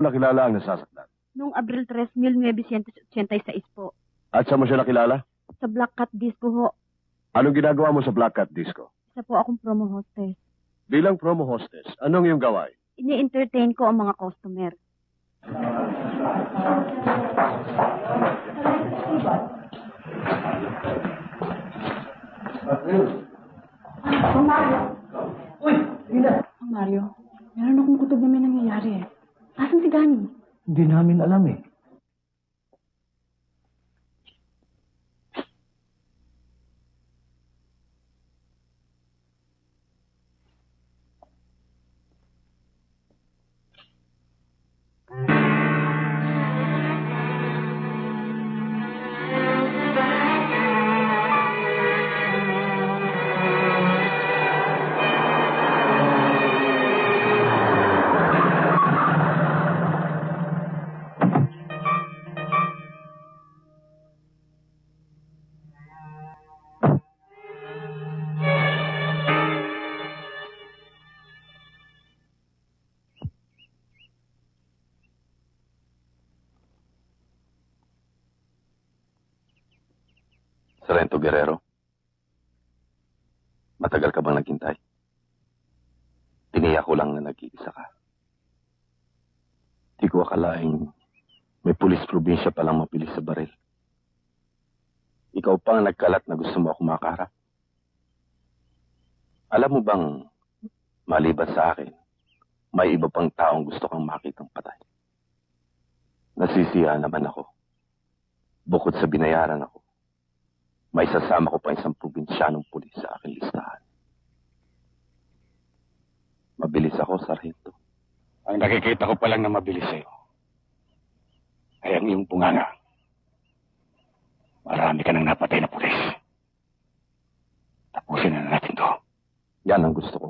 nakilala ang nasasaktan? Noong Abril 3, 1986 po. At saan mo siya nakilala? Sa Black Cat Disco ho. Anong ginagawa mo sa Black Cat Disco? Isa po akong promo hostess. Bilang promo hostess, anong iyong gawain? Ini-entertain ko ang mga customer. Mario. Uy, Lina. Mario, meron akong kutob na may nangyayari eh. Asan si Danny? Hindi namin alam eh. Sarento Guerrero, matagal ka bang naghintay? Tiniyak ko lang na nag-iisa ka. Di ko akalaing may pulis probinsya palang mapilis sa baril. Ikaw pa ang nagkalat na gusto mo ako makaharap. Alam mo bang, maliban sa akin, may iba pang taong gusto kang makitang patay. Nasisiya naman ako. Bukod sa binayaran ako, may sasama ko pa isang probinsyanong pulis sa aking listahan. Mabilis ako, Sargento. Ang nakikita ko pa lang na mabilis sa'yo ay ang iyong bunganga. Marami ka nang napatay na pulis. Tapusin na natin to. Yan ang gusto ko.